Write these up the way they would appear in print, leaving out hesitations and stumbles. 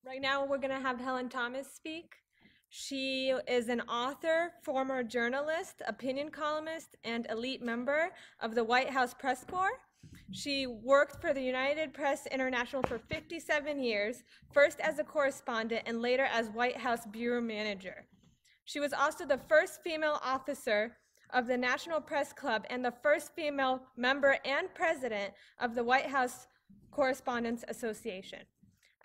Right now, we're going to have Helen Thomas speak. She is an author, former journalist, opinion columnist, and elite member of the White House Press Corps. She worked for the United Press International for 57 years, first as a correspondent and later as White House bureau manager. She was also the first female officer of the National Press Club and the first female member and president of the White House Correspondents Association.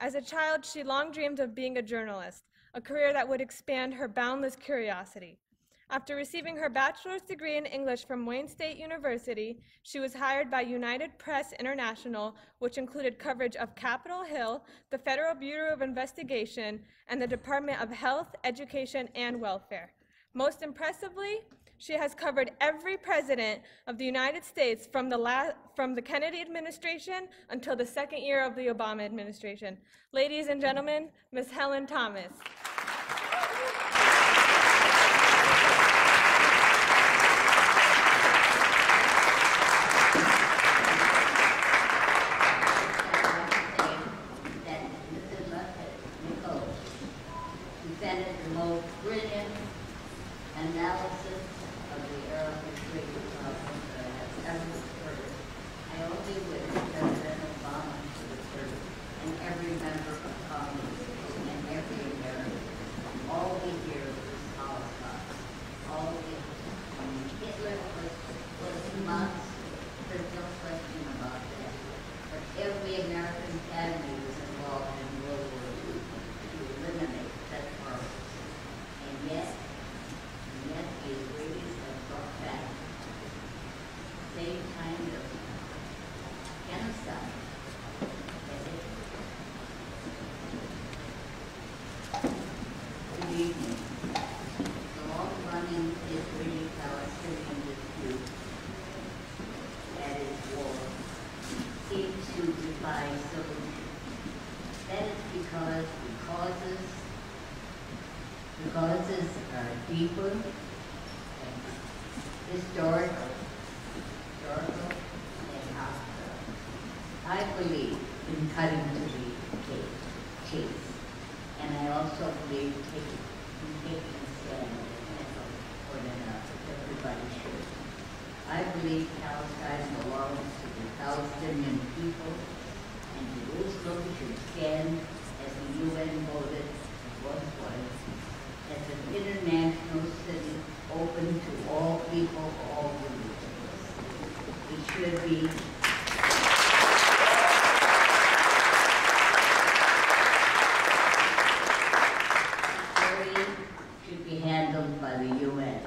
As a child, she long dreamed of being a journalist, a career that would expand her boundless curiosity. After receiving her bachelor's degree in English from Wayne State University, she was hired by United Press International, which included coverage of Capitol Hill, the Federal Bureau of Investigation, and the Department of Health, Education, and Welfare. Most impressively, she has covered every president of the United States from the Kennedy administration until the second year of the Obama administration. Ladies and gentlemen, Ms. Helen Thomas. Analysis of the era of history that I have ever heard. I only wish President Obama should have heard, and every member of Congress, and every American. All we hear is Holocaust. All we Hitler was months. There's no question about that. But every American family was involved in World War II to eliminate that horror. And yet the Israelis have brought back the same kind of genocide as it. Good evening. The long-running Israeli-Palestinian dispute, that is war, seems to defy solution. That is because the causes are deeper, historical, and hostile. I believe in cutting to the chase, and I also believe in taking a stand for enough. Everybody should. I believe Palestine belongs to the Palestinian people, and Jerusalem should stand as the UN voted was as an international city open to all people, all religions. It should be handled by the UN.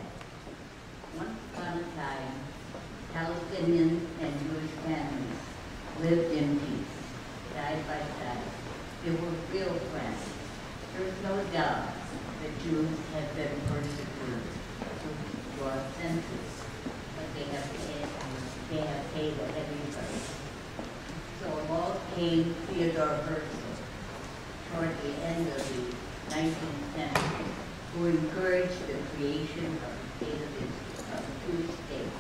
Once upon a time, Palestinian and Jewish families lived in peace, side by side. They were real friends. There is no doubt that Jews have been persecuted for centuries, but they have paid a heavy price. So along came Theodore Herzl toward the end of the 19th century, who encouraged the creation of the state of Israel, of the Jewish state.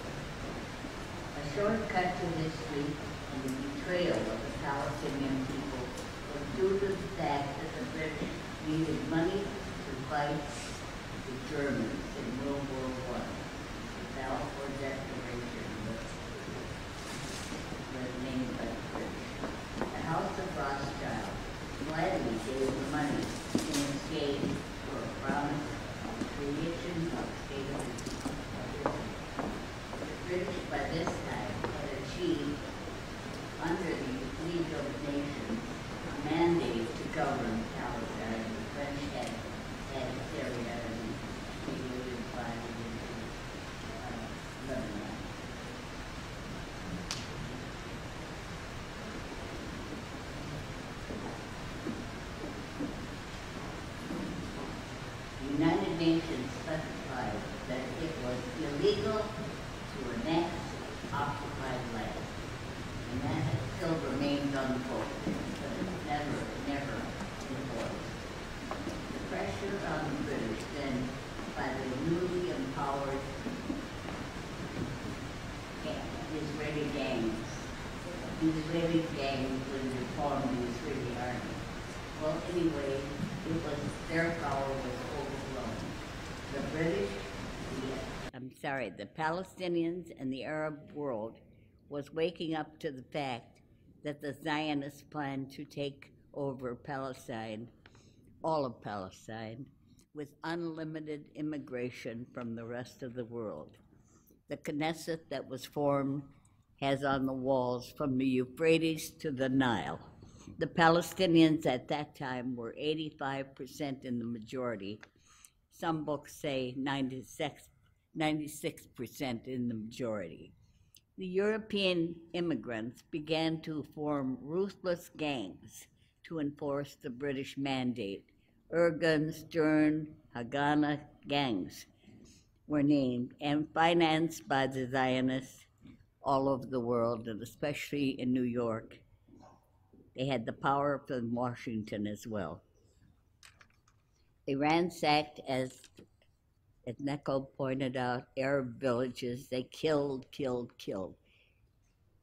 A shortcut to history and the betrayal of the Palestinian people was due to the fact that the British needed money to fight the Germans in World War I. The Balfour Declaration was named by the British. The House of Rothschild gladly gave the money in exchange for a promise of the creation of the state of Israel. The British by this time had achieved, under the League of Nations, a mandate to govern Palestine. The French had Syria and they were divided into Lebanon. The United Nations specified that it was illegal to annex occupied land, and that still remains unquoted, but it's never enforced. The pressure on the British then, by the newly empowered Israeli gangs would reform the Israeli army. Well, anyway, their power was overthrown. The British, the Palestinians and the Arab world was waking up to the fact that the Zionists planned to take over Palestine, all of Palestine, with unlimited immigration from the rest of the world. The Knesset that was formed has on the walls from the Euphrates to the Nile. The Palestinians at that time were 85% in the majority. Some books say 96% in the majority. The European immigrants began to form ruthless gangs to enforce the British mandate. Ergun, Stern, Haganah gangs were named and financed by the Zionists all over the world, and especially in New York. They had the power from Washington as well. They ransacked, as Neko pointed out, Arab villages. They killed,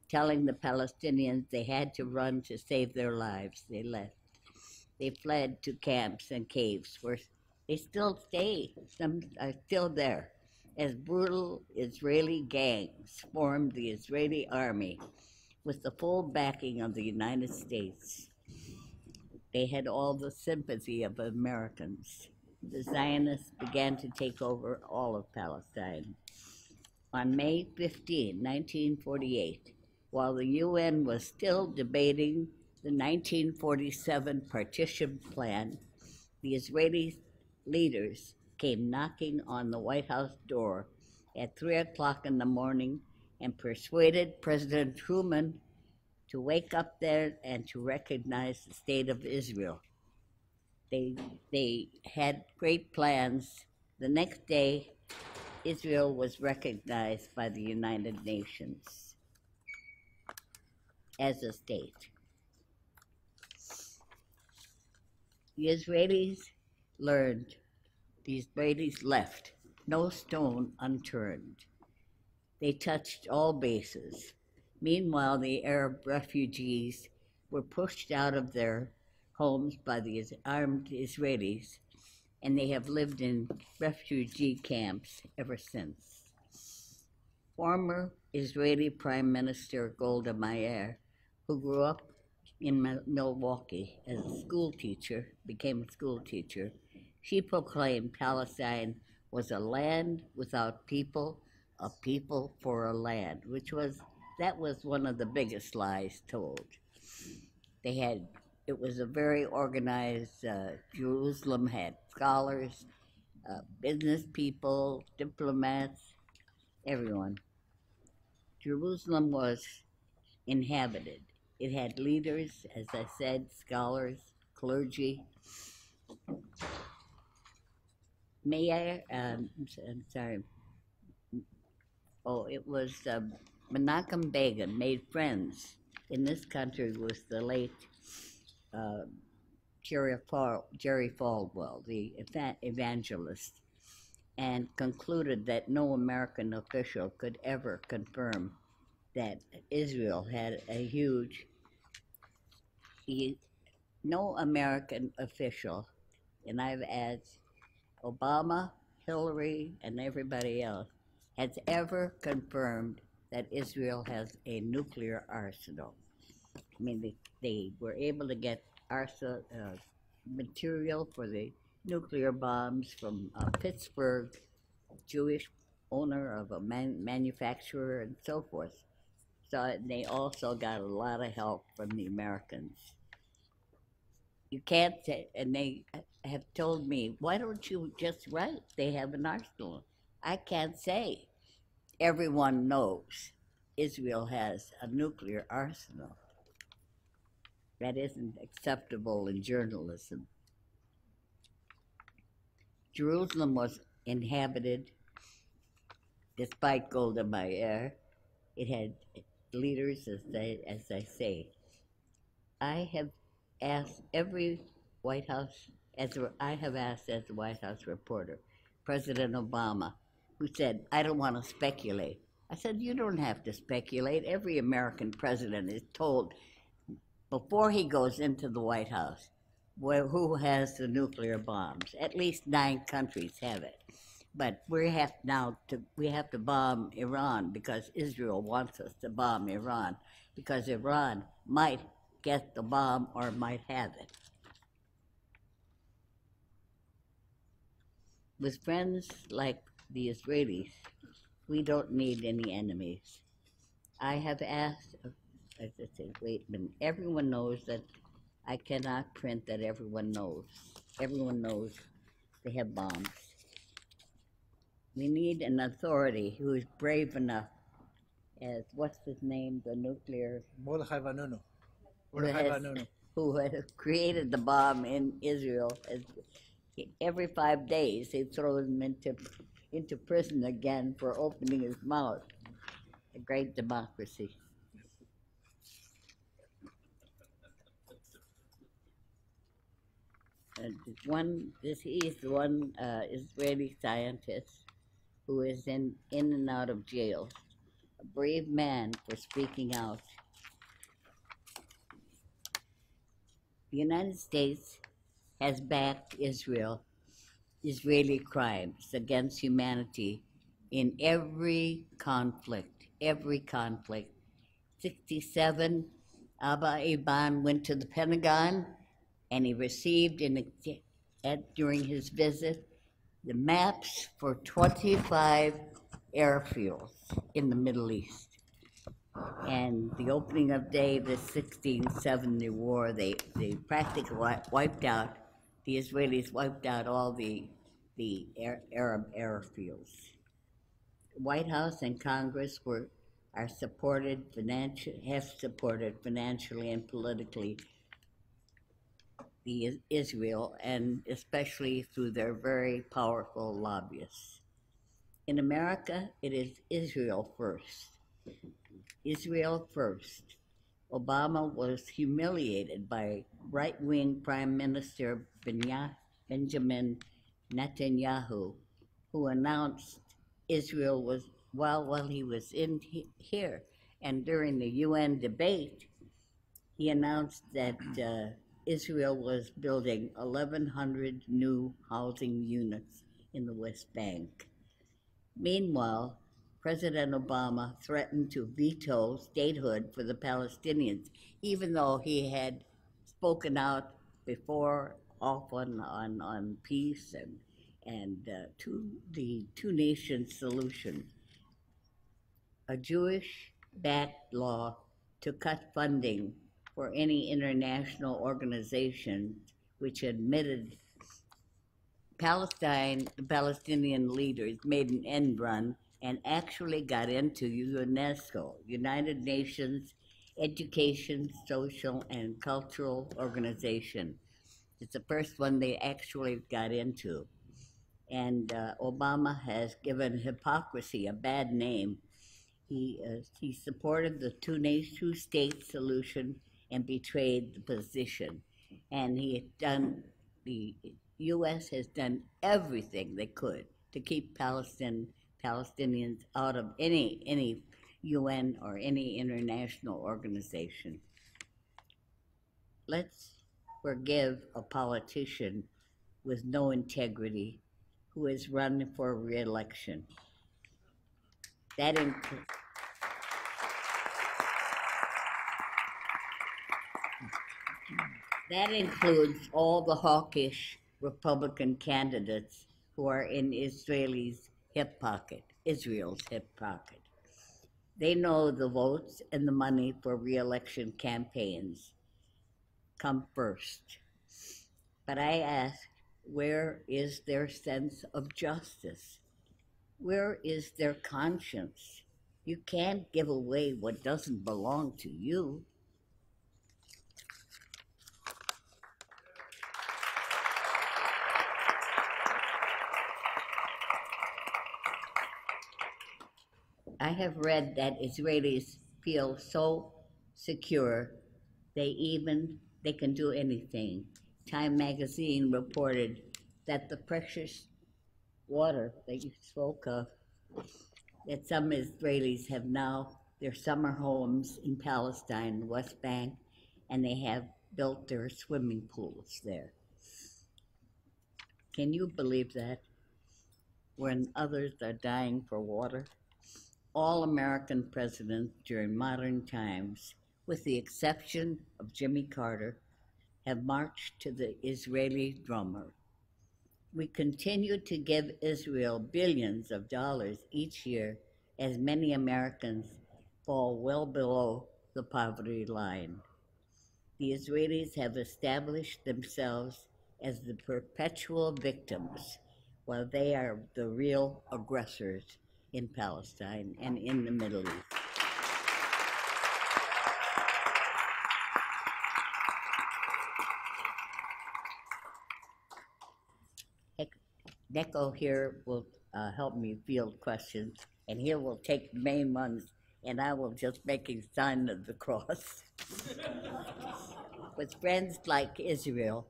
telling the Palestinians they had to run to save their lives. They left. They fled to camps and caves where they still stay. Some are still there. As brutal Israeli gangs formed the Israeli army with the full backing of the United States. They had all the sympathy of Americans. The Zionists began to take over all of Palestine. On May 15, 1948, while the UN was still debating the 1947 partition plan, the Israeli leaders came knocking on the White House door at 3 o'clock in the morning and persuaded President Truman to wake up there and to recognize the state of Israel. They had great plans. The next day, Israel was recognized by the United Nations as a state. The Israelis learned, the Israelis left, no stone unturned. They touched all bases. Meanwhile, the Arab refugees were pushed out of their homes by the armed Israelis, and they have lived in refugee camps ever since. Former Israeli Prime Minister Golda Meir, who grew up in Milwaukee as a school teacher, became a school teacher, she proclaimed Palestine was a land without people, a people for a land, that was one of the biggest lies told. It was a very organized, Jerusalem had scholars, business people, diplomats, everyone. Jerusalem was inhabited. It had leaders, as I said, scholars, clergy. It was Menachem Begin made friends in this country with the late Jerry Falwell, the evangelist, and concluded that no American official could ever confirm that Israel had no American official, and I've asked Obama, Hillary, and everybody else, has ever confirmed that Israel has a nuclear arsenal. I mean, they were able to get material for the nuclear bombs from Pittsburgh, Jewish owner of a manufacturer, and so forth. So they also got a lot of help from the Americans. You can't say, and they have told me, why don't you just write? They have an arsenal. I can't say. Everyone knows Israel has a nuclear arsenal. That isn't acceptable in journalism. Jerusalem was inhabited despite Golda Meir. It had leaders, as I say. I have asked every White House, as a White House reporter, President Obama, who said, I don't want to speculate. I said, you don't have to speculate. Every American president is told before he goes into the White House, who has the nuclear bombs. At least 9 countries have it. But we have to bomb Iran because Israel wants us to bomb Iran because Iran might get the bomb or might have it. With friends like the Israelis, we don't need any enemies. I have asked, I just said, wait a minute, everyone knows that I cannot print that everyone knows. Everyone knows they have bombs. We need an authority who is brave enough as, what's his name, the nuclear, Mordechai Vanunu. who has created the bomb in Israel. Every 5 days they throw him into prison again for opening his mouth. A great democracy. He's the one Israeli scientist who is in and out of jail. A brave man for speaking out. The United States has backed Israeli crimes against humanity in every conflict. 67, Abba Eban went to the Pentagon and he received during his visit the maps for 25 airfields in the Middle East. And the opening of day of the 1670 war, they practically wiped out, the Israelis wiped out all the Arab airfields. White House and Congress have supported financially and politically Israel, and especially through their very powerful lobbyists. In America, it is Israel first. Israel first. Obama was humiliated by right-wing Prime Minister Benjamin Netanyahu, who announced Israel was, while he was in here, and during the UN debate, he announced that Israel was building 1,100 new housing units in the West Bank. Meanwhile, President Obama threatened to veto statehood for the Palestinians, even though he had spoken out before often on peace and to the two-nation solution. A Jewish-backed law to cut funding for any international organization which admitted Palestine, the Palestinian leaders made an end run and actually got into UNESCO, United Nations Education, Social, and Cultural Organization. It's the first one they actually got into. And Obama has given hypocrisy a bad name. He supported the two-state solution and betrayed the position. And the U.S. has done everything they could to keep Palestinians out of any UN or any international organization. Let's forgive a politician with no integrity who is running for re-election. That includes all the hawkish Republican candidates who are in Israel's hip pocket. They know the votes and the money for re-election campaigns come first. But I ask, where is their sense of justice? Where is their conscience? You can't give away what doesn't belong to you. I have read that Israelis feel so secure they can do anything. Time magazine reported that the precious water that you spoke of, that some Israelis have now their summer homes in Palestine, West Bank, and they have built their swimming pools there. Can you believe that? When others are dying for water? All American presidents during modern times, with the exception of Jimmy Carter, have marched to the Israeli drummer. We continue to give Israel billions of dollars each year as many Americans fall well below the poverty line. The Israelis have established themselves as the perpetual victims, while they are the real aggressors in Palestine and in the Middle East. Neko here will help me field questions, and he will take the main ones, and I will just make a sign of the cross. With friends like Israel,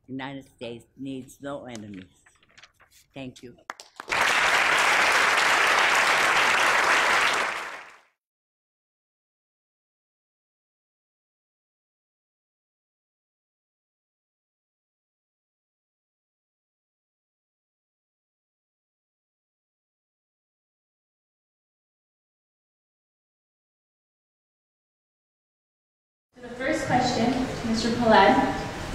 the United States needs no enemies. Thank you. The first question, Mr. Peled,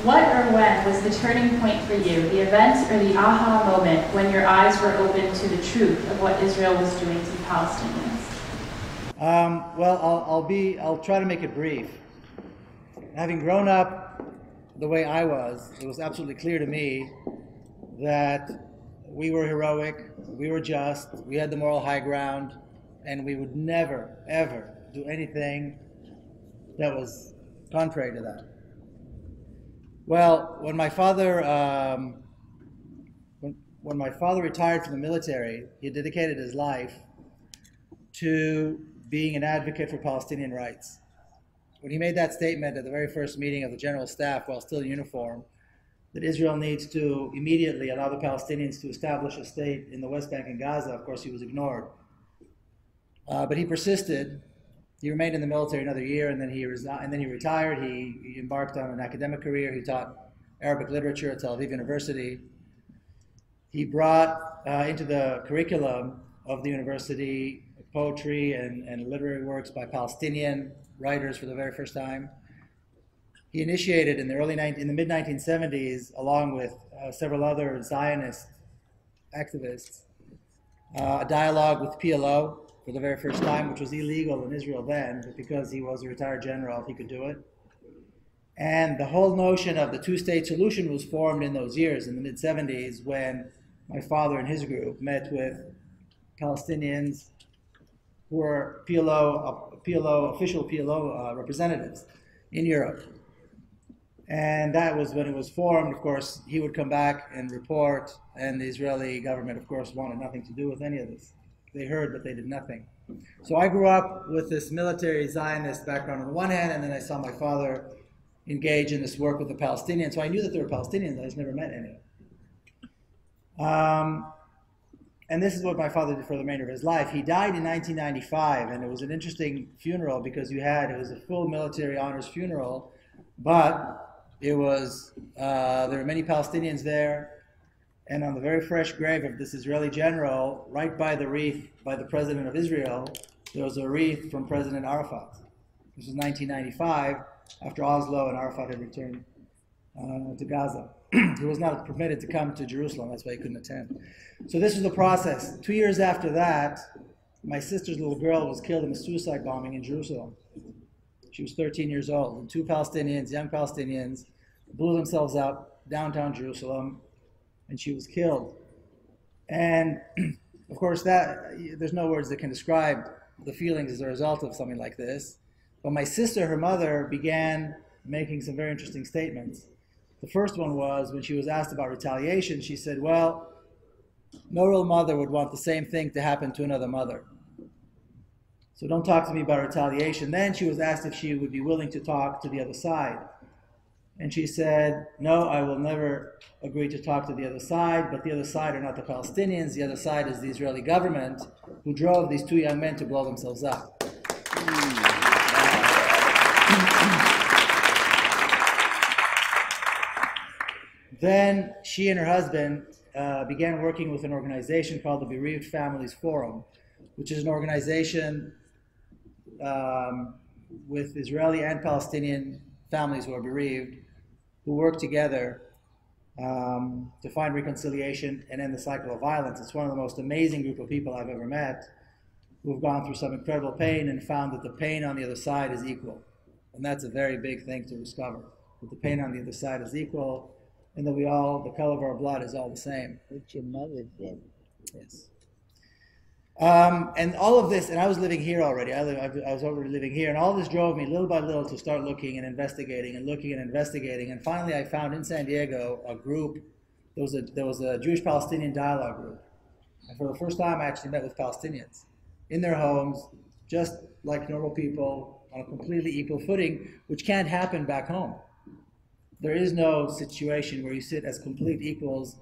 what or when was the turning point for you, the event or the aha moment when your eyes were opened to the truth of what Israel was doing to Palestinians? Well, I'll try to make it brief. Having grown up the way I was, it was absolutely clear to me that we were heroic, we were just, we had the moral high ground, and we would never, ever do anything that was contrary to that. Well, when my father retired from the military, he dedicated his life to being an advocate for Palestinian rights. When he made that statement at the very first meeting of the General Staff while still in uniform, that Israel needs to immediately allow the Palestinians to establish a state in the West Bank and Gaza, of course he was ignored. But he persisted. He remained in the military another year, and then he retired. He embarked on an academic career. He taught Arabic literature at Tel Aviv University. He brought into the curriculum of the university poetry and literary works by Palestinian writers for the very first time. He initiated in the mid-1970s, along with several other Zionist activists, a dialogue with PLO for the very first time, which was illegal in Israel then, but because he was a retired general, he could do it. And the whole notion of the two-state solution was formed in those years, in the mid-70s, when my father and his group met with Palestinians who were official PLO representatives in Europe. And that was when it was formed. Of course, he would come back and report, and the Israeli government, of course, wanted nothing to do with any of this. They heard, but they did nothing. So I grew up with this military Zionist background on the one hand, and then I saw my father engage in this work with the Palestinians. So I knew that there were Palestinians, I just never met any. And this is what my father did for the remainder of his life. He died in 1995, and it was an interesting funeral because it was a full military honors funeral, but it was, there were many Palestinians there, and on the very fresh grave of this Israeli general, right by the wreath by the president of Israel, there was a wreath from President Arafat. This was 1995, after Oslo and Arafat had returned to Gaza. He was not permitted to come to Jerusalem, that's why he couldn't attend. So this was the process. 2 years after that, my sister's little girl was killed in a suicide bombing in Jerusalem. She was 13 years old, and two Palestinians, young Palestinians, blew themselves up downtown Jerusalem, and she was killed. And of course, there's no words that can describe the feelings as a result of something like this. But my sister, her mother, began making some very interesting statements. The first one was when she was asked about retaliation, she said, well, no real mother would want the same thing to happen to another mother. So don't talk to me about retaliation. Then she was asked if she would be willing to talk to the other side. And she said, no, I will never agree to talk to the other side, but the other side are not the Palestinians, the other side is the Israeli government, who drove these two young men to blow themselves up. Then she and her husband began working with an organization called the Bereaved Families Forum, which is an organization with Israeli and Palestinian families who are bereaved, who work together to find reconciliation and end the cycle of violence. It's one of the most amazing group of people I've ever met, who've gone through some incredible pain and found that the pain on the other side is equal. And that's a very big thing to discover, that the pain on the other side is equal, and that we all, the color of our blood is all the same. Which your mother did. Yes. And all of this, and I was living here already. I was already living here, and all this drove me little by little to start looking and investigating and looking and investigating. And finally, I found in San Diego a group. There was a Jewish-Palestinian dialogue group, and for the first time, I actually met with Palestinians in their homes, just like normal people, on a completely equal footing, which can't happen back home. There is no situation where you sit as complete equals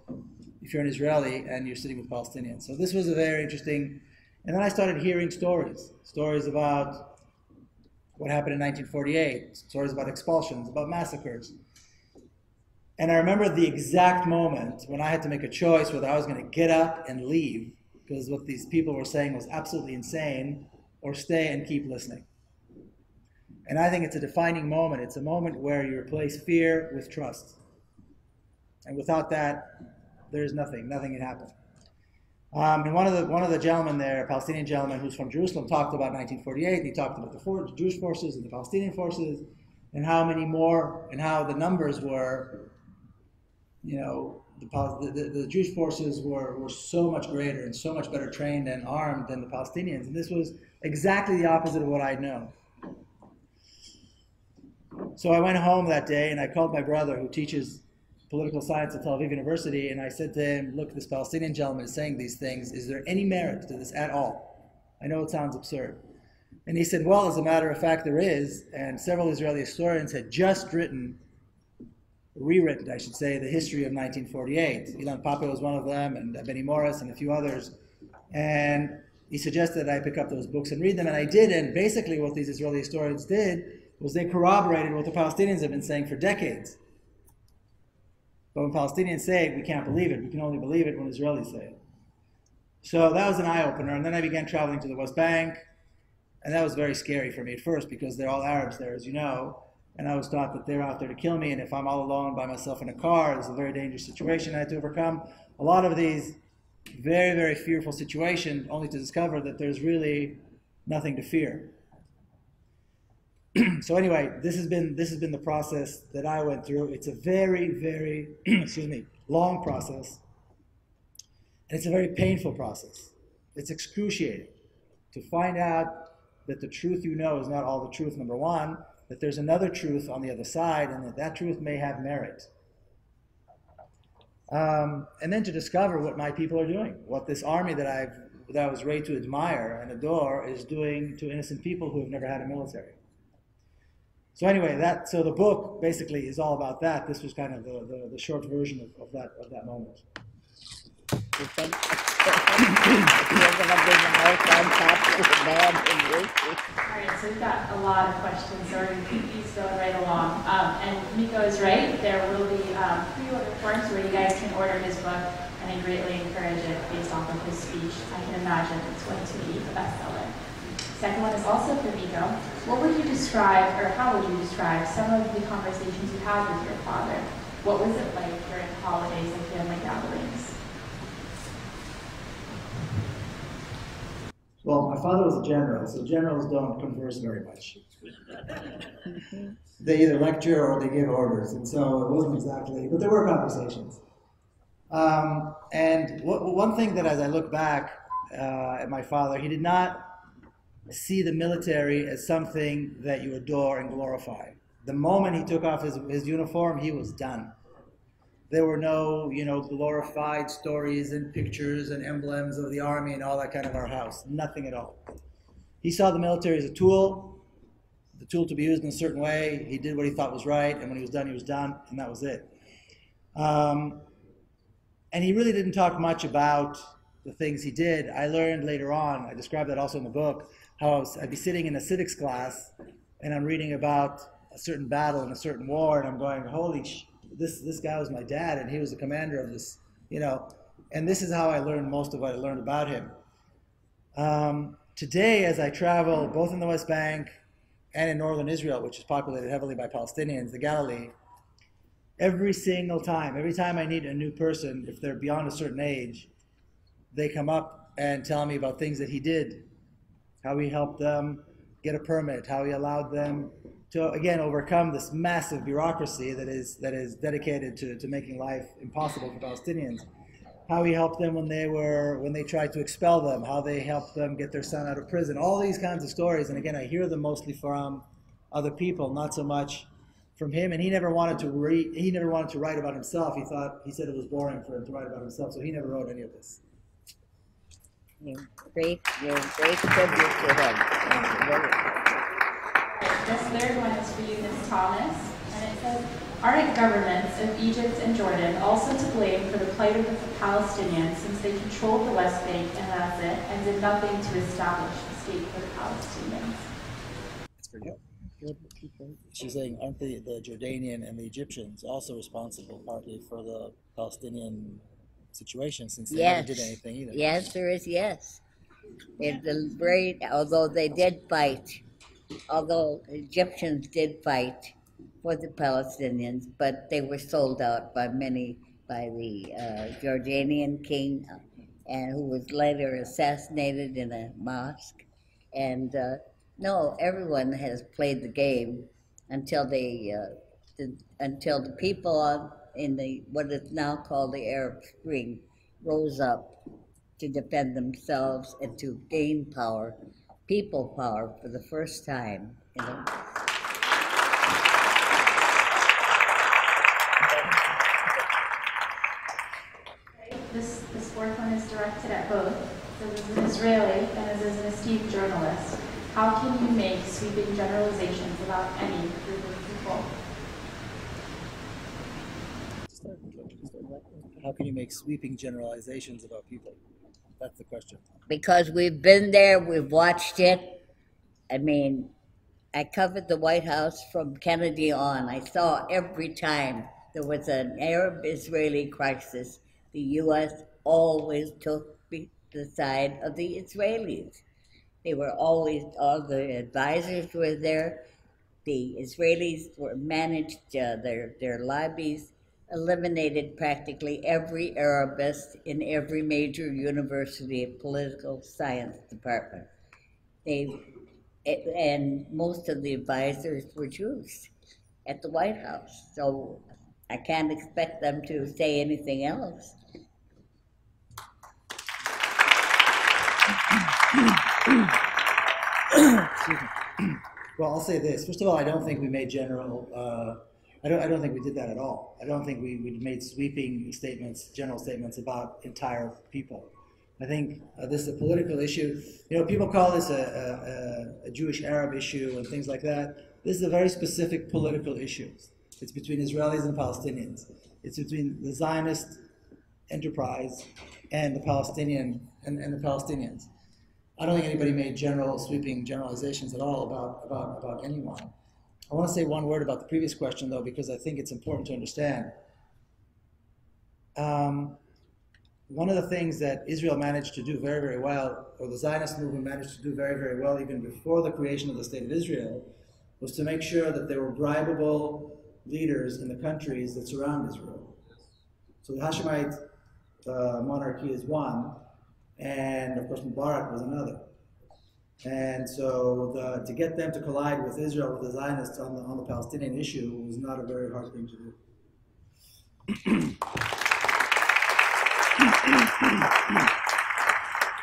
if you're an Israeli and you're sitting with Palestinians. So this was a very interesting, and then I started hearing stories about what happened in 1948, stories about expulsions, about massacres. And I remember the exact moment when I had to make a choice whether I was going to get up and leave, because what these people were saying was absolutely insane, or stay and keep listening. And I think it's a defining moment. It's a moment where you replace fear with trust. And without that, there's nothing can happen. And one of the gentlemen there, a Palestinian gentleman who's from Jerusalem, talked about 1948. He talked about the Jewish forces and the Palestinian forces, and how many more, and how the numbers were, you know, the Jewish forces were so much greater and so much better trained and armed than the Palestinians. And this was exactly the opposite of what I'd known. So I went home that day and I called my brother, who teaches political science at Tel Aviv University, and I said to him, look, this Palestinian gentleman is saying these things. Is there any merit to this at all? I know it sounds absurd. And he said, well, as a matter of fact, there is. And several Israeli historians had just rewritten, I should say, the history of 1948. Ilan Pape was one of them, and Benny Morris, and a few others. And he suggested that I pick up those books and read them, and I did. And basically what these Israeli historians did was they corroborated what the Palestinians have been saying for decades. But when Palestinians say it, we can't believe it. We can only believe it when Israelis say it. So that was an eye-opener. And then I began traveling to the West Bank. And that was very scary for me at first, because they're all Arabs there, as you know. And I was taught that they're out there to kill me. And if I'm all alone by myself in a car, it's a very dangerous situation. I had to overcome a lot of these very, very fearful situations, only to discover that there's really nothing to fear. So anyway, this has been the process that I went through. It's a very, very long process, and it's a very painful process. It's excruciating to find out that the truth you know is not all the truth, number one, that there's another truth on the other side, and that truth may have merit. And then to discover what my people are doing, what this army that I was raised to admire and adore is doing to innocent people who have never had a military. So anyway, so the book basically is all about that. This was kind of the short version of that moment. All right, so we've got a lot of questions, so we're going to keep these going right along. And Miko is right. There will be pre-order forms where you guys can order his book, and I greatly encourage it based off of his speech. I can imagine it's going to be a bestseller. Second one is also for Miko. What would you describe, or how would you describe, some of the conversations you had with your father? What was it like during holidays and family gatherings? Well, my father was a general, so generals don't converse very much. They either lecture or they give orders, and so it wasn't exactly, but there were conversations. And one thing that as I look back at my father, he did not see the military as something that you adore and glorify. The moment he took off his uniform, he was done. There were no, glorified stories and pictures and emblems of the army and all that kind of our house. Nothing at all. He saw the military as a tool, the tool to be used in a certain way. He did what he thought was right, and when he was done, and that was it. And he really didn't talk much about the things he did. I learned later on, I described that also in the book, how I'd be sitting in a civics class, and I'm reading about a certain battle and a certain war, and I'm going, holy this guy was my dad, and he was the commander of this, you know, and this is how I learned most of what I learned about him. Today, as I travel both in the West Bank and in northern Israel, which is populated heavily by Palestinians, the Galilee, every single time, every time I meet a new person, if they're beyond a certain age, they come up and tell me about things that he did, how he helped them get a permit, how he allowed them to, again, overcome this massive bureaucracy that is dedicated to making life impossible for Palestinians, how he helped them when they tried to expel them, how they helped them get their son out of prison, all these kinds of stories. And again, I hear them mostly from other people, not so much from him. And he never wanted to write about himself. He said it was boring for him to write about himself, so he never wrote any of this. You're great tribute to him. This third one is for you, Ms. Thomas, and it says, aren't governments of Egypt and Jordan also to blame for the plight of the Palestinians, since they controlled the West Bank and Gaza and did nothing to establish a state for the Palestinians? That's pretty good. She's saying, aren't the Jordanian and the Egyptians also responsible partly for the Palestinian situation, since they never did anything either? The answer is yes. They're great, although they did fight. Although Egyptians did fight for the Palestinians, but they were sold out by the Jordanian king, and who was later assassinated in a mosque. And no, everyone has played the game until until the people in what is now called the Arab Spring rose up to defend themselves and to gain power, people power, for the first time. You know. This fourth one is directed at both. So as an Israeli and as an esteemed journalist, how can you make sweeping generalizations about any group of people? How can you make sweeping generalizations about people? That's the question. Because we've been there, we've watched it. I mean, I covered the White House from Kennedy on. I saw every time there was an Arab-Israeli crisis, the U.S. always took the side of the Israelis. They were always, all the advisors were there. The Israelis managed their lobbies, eliminated practically every Arabist in every major university political science department. And most of the advisors were Jews at the White House, so I can't expect them to say anything else. Well, I'll say this. First of all, I don't think we made I don't think we did that at all. I don't think we made sweeping statements, general statements about entire people. I think this is a political issue. You know, people call this a Jewish-Arab issue and things like that. This is a very specific political issue. It's between Israelis and Palestinians. It's between the Zionist enterprise and the Palestinians. I don't think anybody made sweeping generalizations at all about anyone. I want to say one word about the previous question, though, because I think it's important to understand. One of the things that Israel managed to do very, very well, or the Zionist movement managed to do very, very well even before the creation of the State of Israel, was to make sure that there were bribable leaders in the countries that surround Israel. So the Hashemite monarchy is one, and of course Mubarak was another. And so to get them to collide with Israel, with the Zionists on the Palestinian issue was not a very hard thing to do.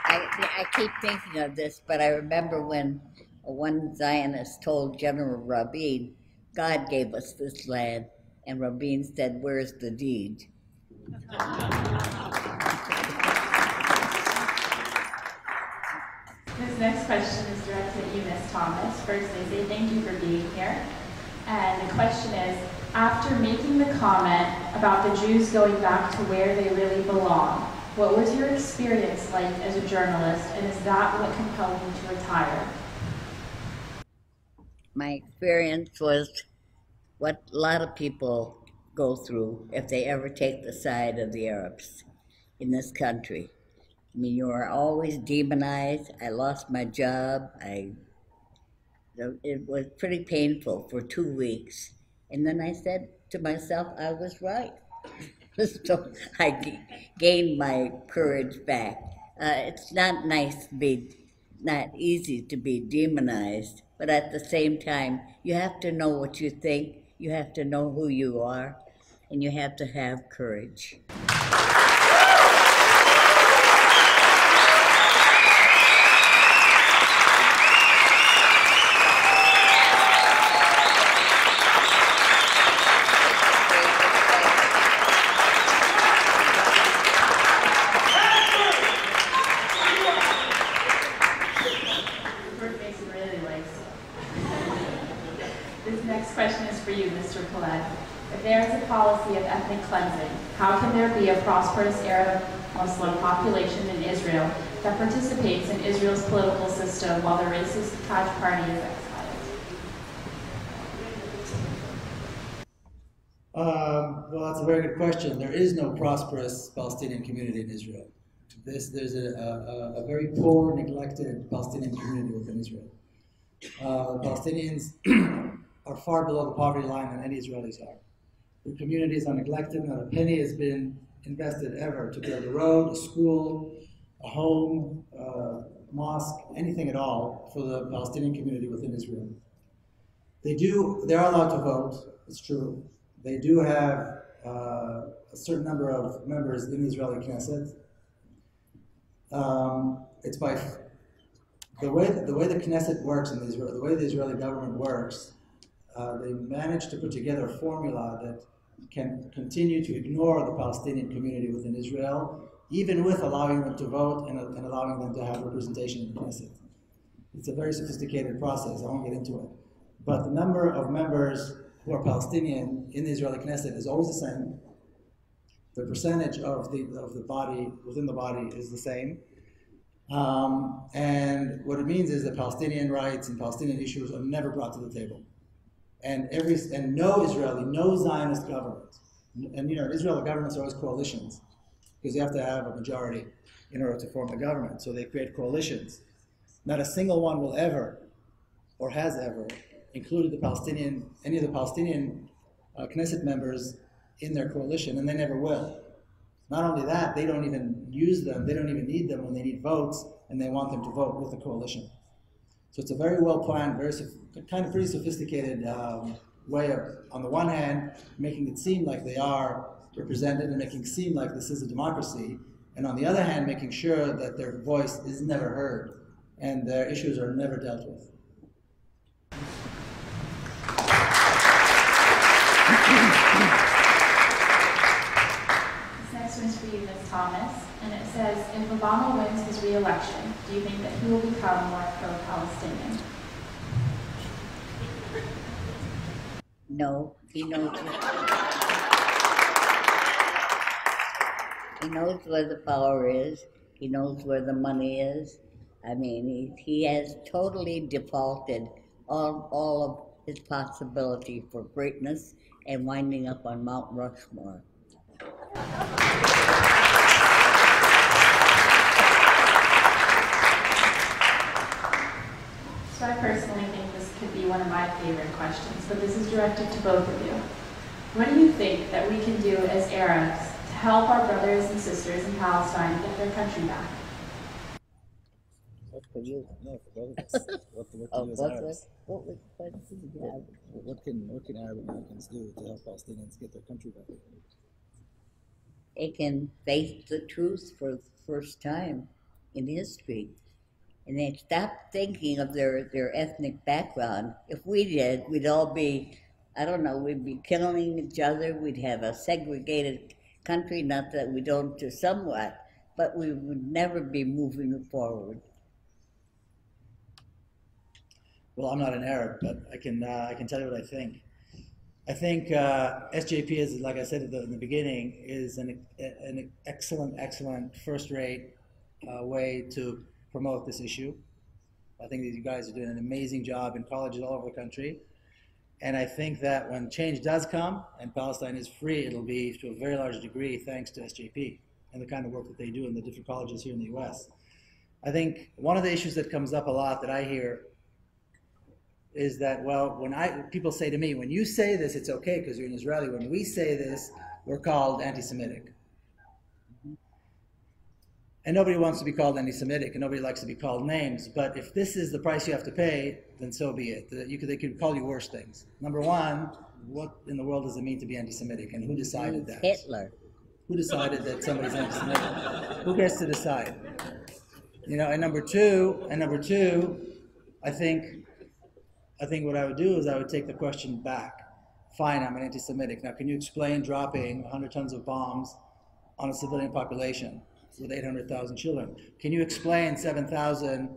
I keep thinking of this, but I remember when one Zionist told General Rabin, God gave us this land, and Rabin said, where's the deed? This next question is directed at you, Ms. Thomas. First, I say thank you for being here. And the question is, after making the comment about the Jews going back to where they really belong, what was your experience like as a journalist, and is that what compelled you to retire? My experience was what a lot of people go through if they ever take the side of the Arabs in this country. I mean, you are always demonized. I lost my job. It was pretty painful for 2 weeks. And then I said to myself, I was right. So I gained my courage back. It's not nice to be, not easy to be demonized, but at the same time, you have to know what you think, you have to know who you are, and you have to have courage. Question is for you, Mr. Peled. If there is a policy of ethnic cleansing, how can there be a prosperous Arab Muslim population in Israel that participates in Israel's political system while the racist Taj Party is exiled? Well, that's a very good question. There is no prosperous Palestinian community in Israel. There's a very poor, neglected Palestinian community within Israel. Palestinians are far below the poverty line than any Israelis are. The communities are neglected. Not a penny has been invested ever to build a road, a school, a home, a mosque, anything at all for the Palestinian community within Israel. They are allowed to vote, it's true. They do have a certain number of members in the Israeli Knesset. It's by the way the Knesset works in Israel, the way the Israeli government works. They managed to put together a formula that can continue to ignore the Palestinian community within Israel, even with allowing them to vote and allowing them to have representation in the Knesset. It's a very sophisticated process. I won't get into it. But the number of members who are Palestinian in the Israeli Knesset is always the same. The percentage of the body within the body is the same. And what it means is that Palestinian rights and Palestinian issues are never brought to the table. And no Israeli, no Zionist government, and in Israel the governments are always coalitions, because you have to have a majority in order to form the government. So they create coalitions. Not a single one will ever, or has ever, included any of the Palestinian Knesset members in their coalition, and they never will. Not only that, they don't even use them, they don't even need them when they need votes, and they want them to vote with the coalition. So it's a very well planned, kind of pretty sophisticated way of, on the one hand, making it seem like they are represented and making it seem like this is a democracy, and on the other hand, making sure that their voice is never heard and their issues are never dealt with. This next one's for you, Ms. Thomas, and it says, if Obama wins his re-election, do you think that he will become more pro-Palestinian? No, he knows. He knows where the power is. He knows where the money is. I mean, he has totally defaulted all of his possibility for greatness and winding up on Mount Rushmore. So I personally think this could be one of my favorite questions, but this is directed to both of you. What do you think that we can do as Arabs to help our brothers and sisters in Palestine get their country back? What for you? No, for both of us. What can you as Arabs? What can Arab Americans do to help Palestinians get their country back? They can face the truth for the first time in history. And they stop thinking of their ethnic background. If we did, we'd all be, I don't know, we'd be killing each other. We'd have a segregated country, not that we don't do somewhat, but we would never be moving forward. Well, I'm not an Arab, but I can tell you what I think. I think SJP is, like I said in the beginning, is an excellent first-rate way to promote this issue. I think that you guys are doing an amazing job in colleges all over the country. And I think that when change does come and Palestine is free, it'll be to a very large degree thanks to SJP and the kind of work that they do in the different colleges here in the US. I think one of the issues that comes up a lot that I hear is that, well, when people say to me, when you say this, it's okay because you're an Israeli. When we say this, we're called anti-Semitic. And nobody wants to be called anti-Semitic, and nobody likes to be called names. But if this is the price you have to pay, then so be it. They could call you worse things. Number one, what in the world does it mean to be anti-Semitic, and who decided that? Hitler. Who decided that somebody's anti-Semitic? Who gets to decide? You know. And number two, I think what I would do is I would take the question back. Fine, I'm an anti-Semitic. Now, can you explain dropping 100 tons of bombs on a civilian population with 800,000 children? Can you explain 7,000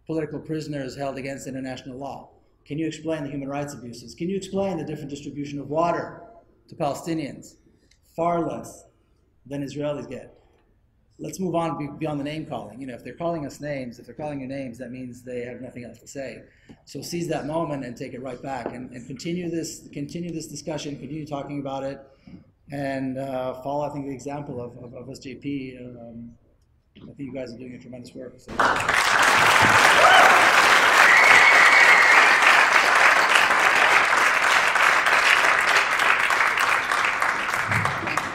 political prisoners held against international law? Can you explain the human rights abuses? Can you explain the different distribution of water to Palestinians? Far less than Israelis get. Let's move on beyond the name calling. You know, if they're calling us names, if they're calling you names, that means they have nothing else to say. So seize that moment and take it right back, and continue this discussion, continue talking about it, and follow, I think, the example of SJP. I think you guys are doing a tremendous work. So.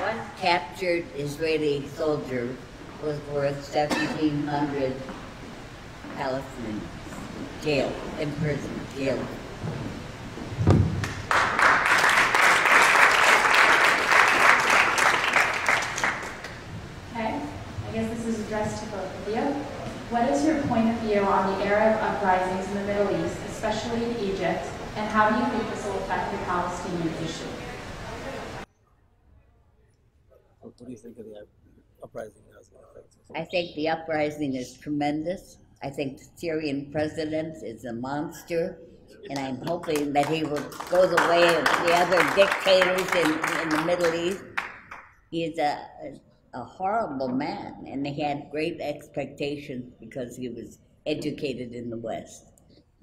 One captured Israeli soldier was worth 1,700 Palestinians jailed, in prison, jailed. Okay, I guess this is addressed to both of you. What is your point of view on the Arab uprisings in the Middle East, especially in Egypt, and how do you think this will affect the Palestinian issue? What do you think of the uprising? I think the uprising is tremendous. I think the Syrian president is a monster, and I'm hoping that he will go the way of the other dictators in the Middle East. He's a horrible man, and they had great expectations because he was educated in the West.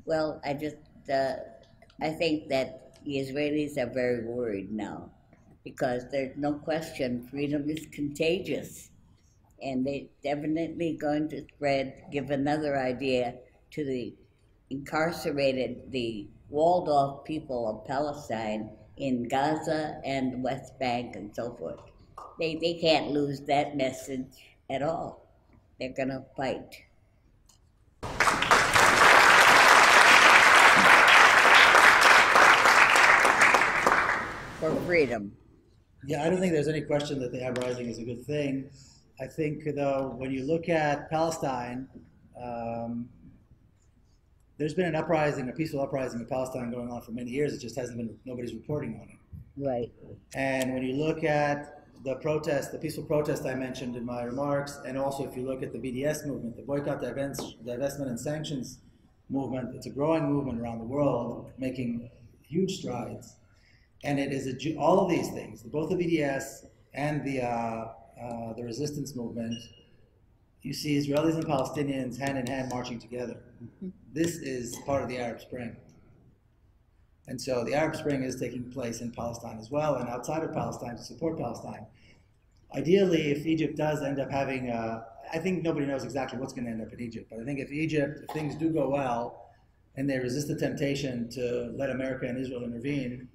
Well, I think that the Israelis are very worried now, because there's no question freedom is contagious, and they're definitely going to give another idea to the incarcerated, the walled off people of Palestine in Gaza and the West Bank and so forth. They can't lose that message at all. They're gonna fight. For freedom. Yeah, I don't think there's any question that the uprising is a good thing. I think, though, when you look at Palestine, there's been an uprising, a peaceful uprising in Palestine going on for many years. It just hasn't been, nobody's reporting on it. Right. And when you look at the protest, the peaceful protest I mentioned in my remarks, and also if you look at the BDS movement, the boycott, divestment, and sanctions movement, it's a growing movement around the world, making huge strides. And it is all of these things, both the BDS and the resistance movement, you see Israelis and Palestinians hand in hand marching together. This is part of the Arab Spring. And so the Arab Spring is taking place in Palestine as well, and outside of Palestine to support Palestine. Ideally, if Egypt does end up having, I think nobody knows exactly what's going to end up in Egypt, but I think if things do go well, and they resist the temptation to let America and Israel intervene,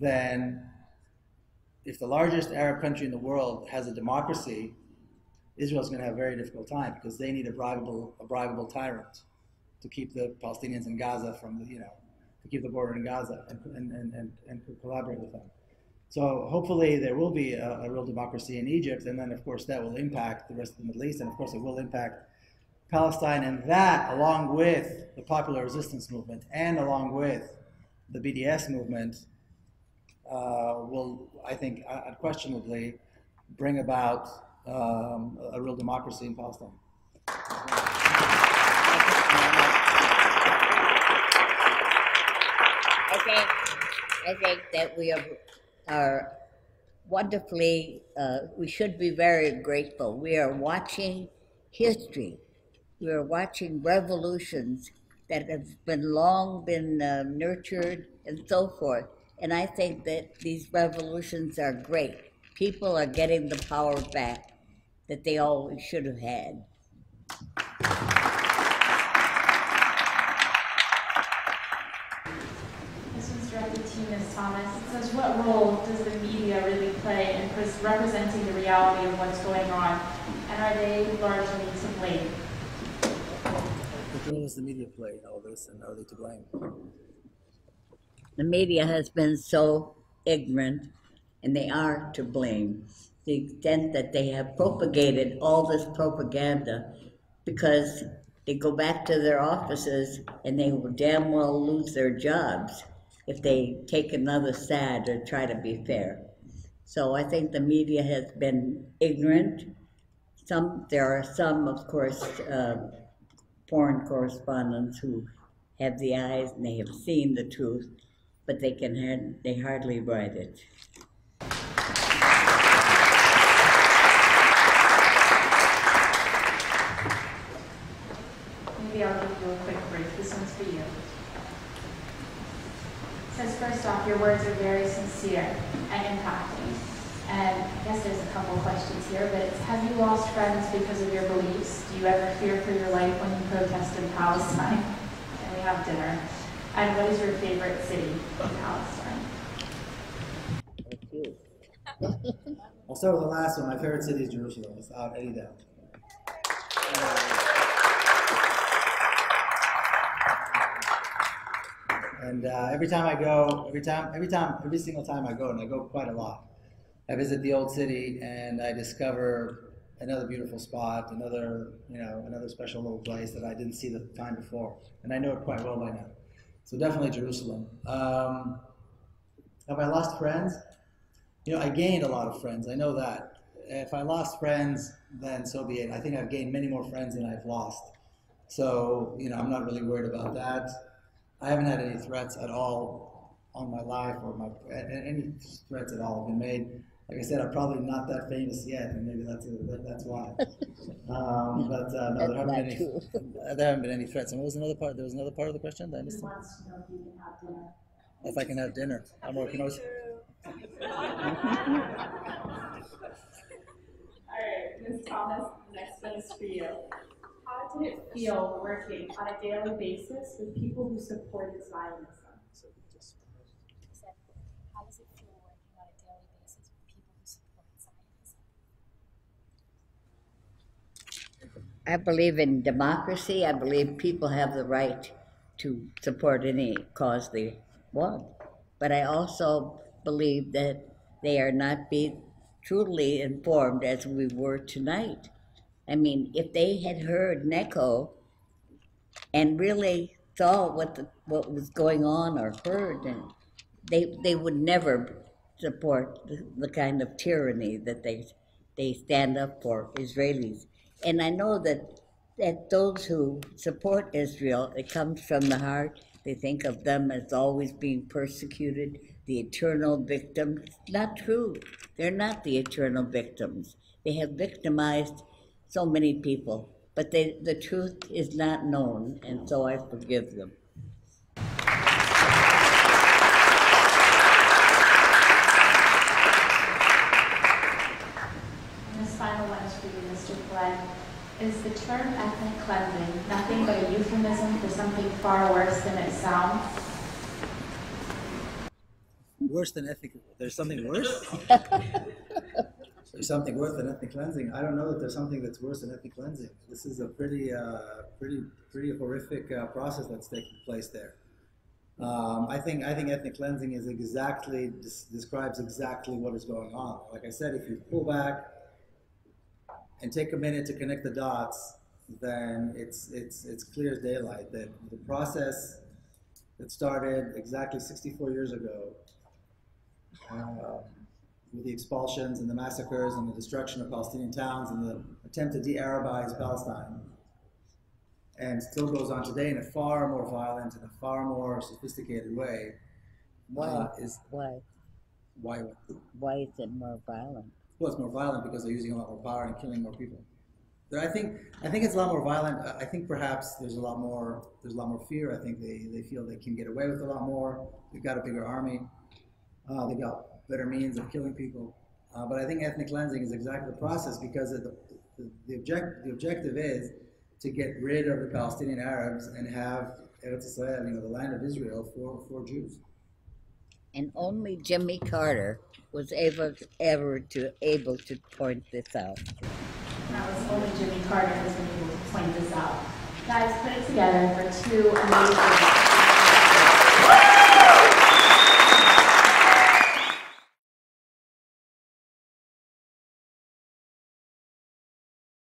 then if the largest Arab country in the world has a democracy, Israel's going to have a very difficult time, because they need a bribable tyrant to keep the Palestinians in Gaza from the, to keep the border in Gaza and collaborate with them. So hopefully there will be a real democracy in Egypt, and then of course that will impact the rest of the Middle East, and of course it will impact Palestine, and that, along with the popular resistance movement and along with the BDS movement, will, I think, unquestionably bring about a real democracy in Palestine. I think that we are wonderfully, we should be very grateful. We are watching history. We are watching revolutions that has been long been nurtured and so forth. And I think that these revolutions are great. People are getting the power back that they always should have had. This was directed to you, Ms. Thomas. It says, what role does the media really play in representing the reality of what's going on? And are they largely to blame? What role does the media play in all this, and are they to blame? The media has been so ignorant, and they are to blame. The extent that they have propagated all this propaganda, because they go back to their offices and they will damn well lose their jobs if they take another side or try to be fair. So I think the media has been ignorant. There are some, of course, foreign correspondents who have the eyes and they have seen the truth, but they hardly write it. Maybe I'll give you a quick brief. This one's for you. It says, first off, your words are very sincere and impacting. And I guess there's a couple questions here, but it's, have you lost friends because of your beliefs? Do you ever fear for your life when you protest in Palestine? And we have dinner. And what is your favorite city in Palestine? Thank you. I'll start with the last one. My favorite city is Jerusalem, without any doubt. And every single time I go, and I go quite a lot, I visit the old city and I discover another beautiful spot, another special little place that I didn't see the time before, and I know it quite well by now. So definitely Jerusalem. Have I lost friends? I gained a lot of friends. I know that. If I lost friends, then so be it. I think I've gained many more friends than I've lost. So I'm not really worried about that. I haven't had any threats at all on my life, or any threats at all have been made. Like I said, I'm probably not that famous yet, and maybe that's why. No, there haven't been any threats. And what was another part? There was another part of the question that I missed. Who wants to know if you can have dinner? If I can have dinner, I'm working on. All right, Ms. Thomas, the next one is for you. How did it feel working on a daily basis with people who supported Zionism? How does it feel working on a daily basis with people who support Zionism? I believe in democracy. I believe people have the right to support any cause they want. But I also believe that they are not being truly informed as we were tonight. I mean, if they had heard Neko and really saw what was going on or heard, and they would never support the kind of tyranny that they stand up for, Israelis. And I know that those who support Israel, it comes from the heart. They think of them as always being persecuted, the eternal victims. It's not true. They're not the eternal victims. They have victimized so many people, but the truth is not known, and so I forgive them. And this final one is for you, Mr. Peled. Is the term ethnic cleansing nothing but a euphemism for something far worse than it sounds? Worse than ethnic? There's something worse? There's something worse than ethnic cleansing? I don't know that there's something that's worse than ethnic cleansing. This is a pretty horrific process that's taking place there. I think ethnic cleansing is describes exactly what is going on. Like I said, if you pull back and take a minute to connect the dots, then it's clear as daylight that the process that started exactly 64 years ago, with the expulsions and the massacres and the destruction of Palestinian towns and the attempt to de-Arabize Palestine, and still goes on today in a far more violent and a far more sophisticated way. Why? Why? Why is it more violent? Well, it's more violent because they're using a lot more power and killing more people. But I think it's a lot more violent. I think perhaps there's a lot more fear. I think they feel they can get away with a lot more. They've got a bigger army. They've got better means of killing people. But I think ethnic cleansing is exactly the process, because the objective is to get rid of the Palestinian Arabs and have Eretz Israel, the land of Israel, for Jews. And only Jimmy Carter was able to point this out. That was only Jimmy Carter who's been able to point this out. Guys, put it together for two amazing